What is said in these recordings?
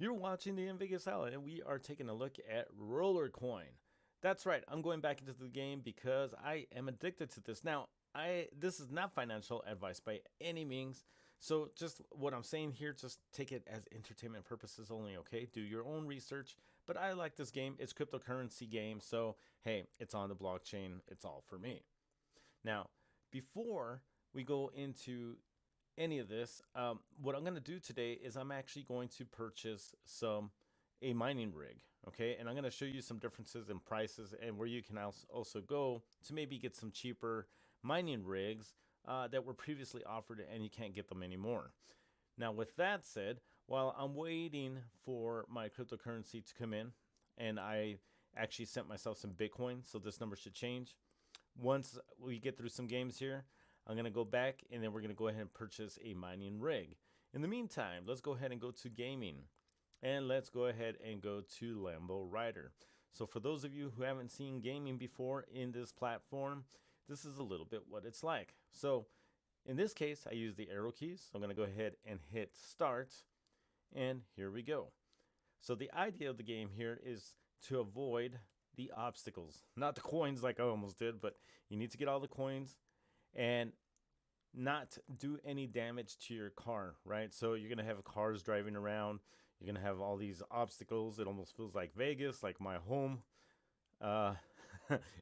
You're watching the In Vegas Hour, and we are taking a look at RollerCoin. That's right, I'm going back into the game because I am addicted to this. Now, this is not financial advice by any means. So just what I'm saying here, just take it as entertainment purposes only, okay? Do your own research. But I like this game. It's cryptocurrency game, so hey, it's on the blockchain. It's all for me. Now, before we go into any of this, what I'm going to do today is I'm actually going to purchase a mining rig, okay? And I'm going to show you some differences in prices and where you can also go to maybe get some cheaper mining rigs that were previously offered and you can't get them anymore. Now, with that said, while I'm waiting for my cryptocurrency to come in, and I actually sent myself some Bitcoin, so this number should change. Once we get through some games here, I'm going to go back and then we're going to go ahead and purchase a mining rig. In the meantime, let's go ahead and go to gaming. And let's go ahead and go to Lambo Rider. So for those of you who haven't seen gaming before in this platform, this is a little bit what it's like. So in this case, I use the arrow keys. So I'm going to go ahead and hit start. And here we go. So the idea of the game here is to avoid the obstacles. Not the coins like I almost did, but you need to get all the coins and not do any damage to your car, right? So you're going to have cars driving around. You're going to have all these obstacles. It almost feels like Vegas, like my home. Uh,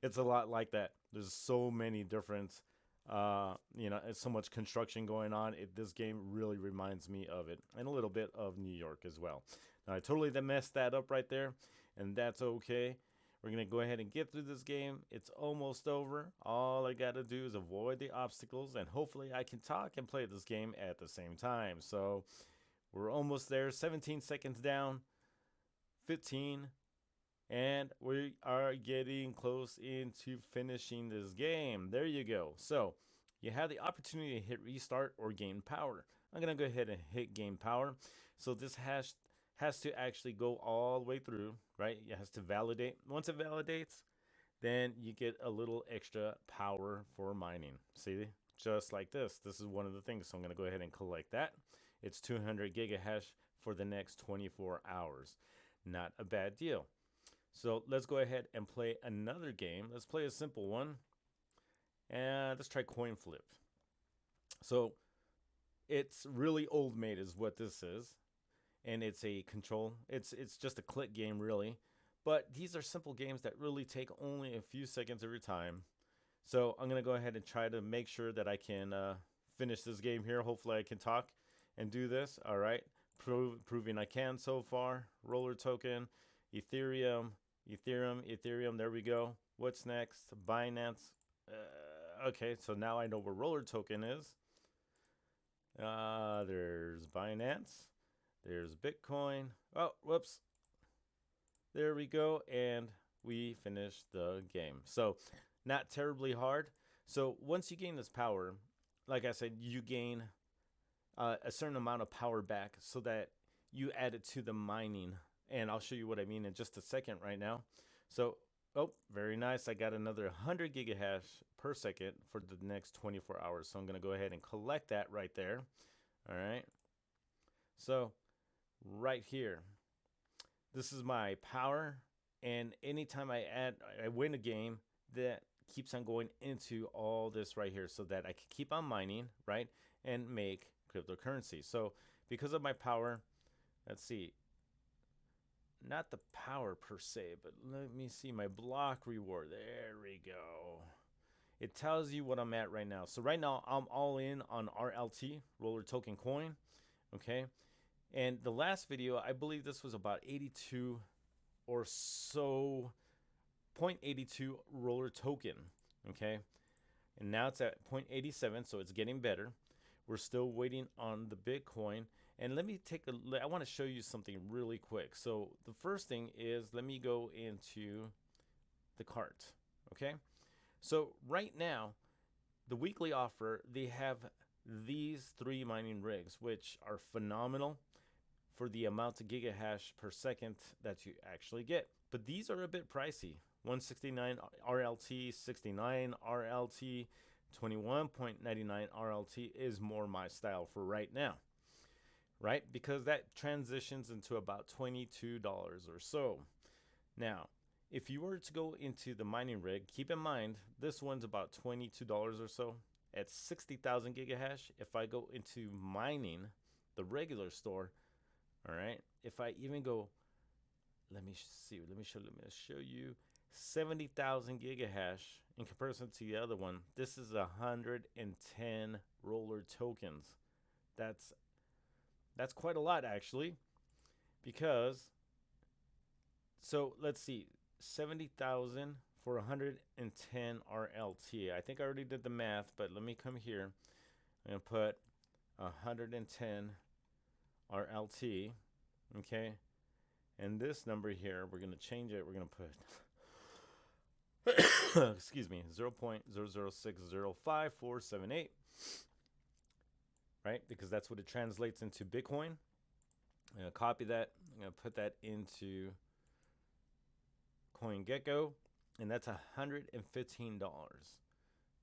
it's a lot like that. There's so many different, it's so much construction going on. This game really reminds me of it, and a little bit of New York as well. Now, I totally messed that up right there, and that's okay. We're going to go ahead and get through this game. It's almost over. All I got to do is avoid the obstacles, and hopefully I can talk and play this game at the same time. So we're almost there. 17 seconds down, 15, and we are getting close into finishing this game. There you go. So you have the opportunity to hit restart or gain power. I'm going to go ahead and hit gain power. So this has to actually go all the way through, right? It has to validate. Once it validates, then you get a little extra power for mining. See, just like this. This is one of the things. So I'm going to go ahead and collect that. It's 200 gigahash for the next 24 hours. Not a bad deal. So let's go ahead and play another game. Let's play a simple one. And let's try coin flip. So it's really old made is what this is. And it's a control. It's just a click game, really. But these are simple games that really take only a few seconds every time. So I'm going to go ahead and try to make sure that I can finish this game here. Hopefully I can talk and do this. All right. Proving I can so far. Roller token, Ethereum. There we go. What's next? Binance. Okay, so now I know where Roller token is. There's Binance. There's Bitcoin. Oh, whoops. There we go. And we finished the game. So not terribly hard. So once you gain this power, like I said, you gain a certain amount of power back so that you add it to the mining. And I'll show you what I mean in just a second right now. So, oh, very nice. I got another 100 gigahash per second for the next 24 hours. So I'm going to go ahead and collect that right there. All right. So right here, this is my power. And anytime I win a game, that keeps on going into all this right here so that I can keep on mining, right, and make cryptocurrency. So because of my power, let's see, not the power per se, but let me see my block reward. There we go. It tells you what I'm at right now. So right now I'm all in on RLT, Roller Token Coin, okay? And the last video, I believe this was about 82 or so, 0.82 Roller Token, okay? And now it's at 0.87, so it's getting better. We're still waiting on the Bitcoin. And let me I want to show you something really quick. So the first thing is, let me go into the cart, okay? So right now, the weekly offer, they have these 3 mining rigs, which are phenomenal for the amount of gigahash per second that you actually get. But these are a bit pricey. 169 RLT, 69 RLT, 21.99 RLT is more my style for right now. right? Because that transitions into about $22 or so. Now, if you were to go into the mining rig, keep in mind this one's about $22 or so at 60,000 gigahash. If I go into mining, the regular store, all right, if I even go, let me show you 70,000 gigahash in comparison to the other one. This is 110 roller tokens. That's that's quite a lot actually, because so let's see, 70,000 for 110 RLT. I think I already did the math, but let me come here. I'm going to put 110 RLT, okay? And this number here, we're going to change it. We're going to put, excuse me, 0.0060548, right? Because that's what it translates into Bitcoin. I'm going to copy that. I'm going to put that into CoinGecko, and that's $115.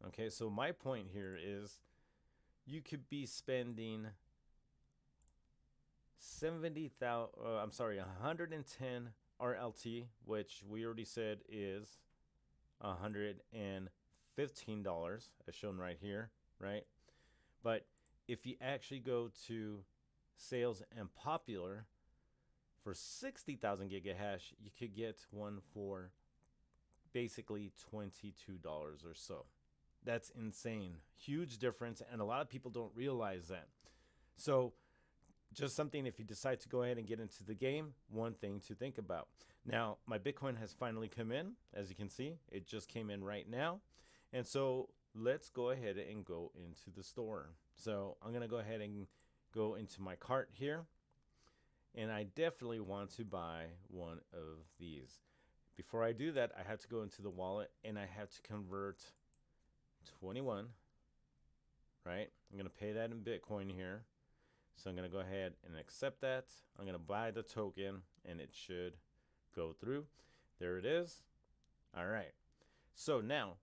Okay, so my point here is you could be spending 110 RLT, which we already said is $115, as shown right here, right? But if you actually go to sales and popular for 60,000 gigahash, you could get one for basically $22 or so. That's insane. Huge difference, and a lot of people don't realize that. So just something, if you decide to go ahead and get into the game, one thing to think about. Now, my Bitcoin has finally come in. As you can see, it just came in right now. And so let's go ahead and go into the store. So I'm going to go ahead and go into my cart here. And I definitely want to buy one of these. Before I do that, I have to go into the wallet and I have to convert 21, right? I'm going to pay that in Bitcoin here. So I'm going to go ahead and accept that. I'm going to buy the token and it should go through. There it is. All right. So now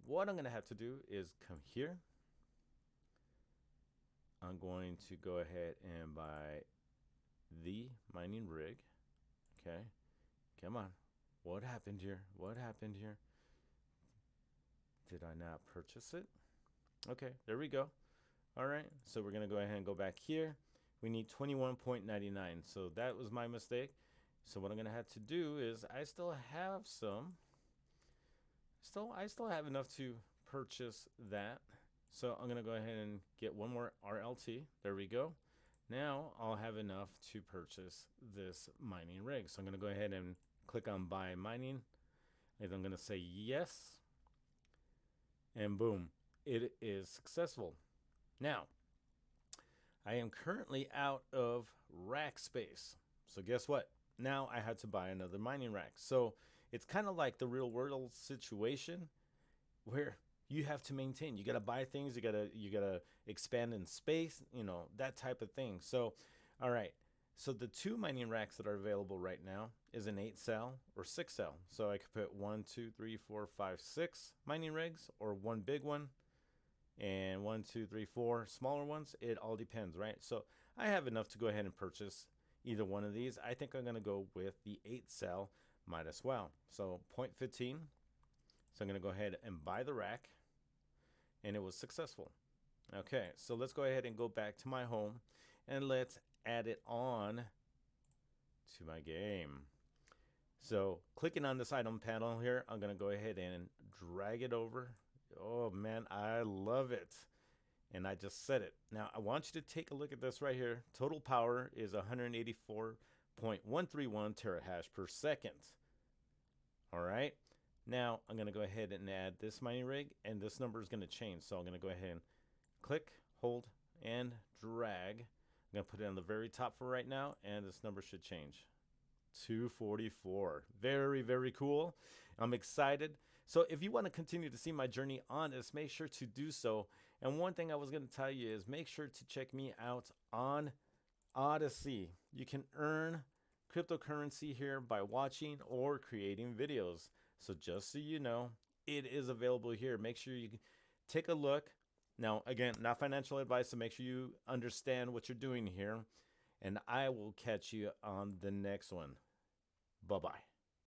what I'm going to have to do is come here. I'm going to go ahead and buy the mining rig. Okay. Come on. What happened here? What happened here? Did I not purchase it? Okay, there we go. All right, so we're gonna go ahead and go back here. We need 21.99, so that was my mistake. So what I'm gonna have to do is I still have enough to purchase that. So I'm gonna go ahead and get one more RLT. There we go. Now I'll have enough to purchase this mining rig. So I'm gonna go ahead and click on buy mining, and I'm gonna say yes, and boom, it is successful. Now, I am currently out of rack space. So guess what? Now I had to buy another mining rack. So it's kind of like the real world situation where you have to maintain. You got to buy things, you got to expand in space, that type of thing. So, all right. So the two mining racks that are available right now is an 8 cell or 6 cell. So I could put 1, 2, 3, 4, 5, 6 mining rigs, or one big one and 1, 2, 3, 4 smaller ones. It all depends, right? So I have enough to go ahead and purchase either one of these. I think I'm going to go with the 8 cell, might as well. So 0.15. So I'm going to go ahead and buy the rack, and it was successful. Okay, so let's go ahead and go back to my home and let's add it on to my game. So clicking on this item panel here, I'm going to go ahead and drag it over. Oh man, I love it. And I just set it. Now I want you to take a look at this right here. Total power is 184.131 terahash per second. All right. Now I'm going to go ahead and add this mining rig, and this number is going to change. So I'm going to go ahead and click, hold, and drag. I'm going to put it on the very top for right now, and this number should change. 244. Very, very cool. I'm excited. So if you want to continue to see my journey on this, make sure to do so. And one thing I was going to tell you is make sure to check me out on Odyssey. You can earn cryptocurrency here by watching or creating videos. So just so you know, it is available here. Make sure you take a look. Now, again, not financial advice, so make sure you understand what you're doing here. and I will catch you on the next one. Bye bye.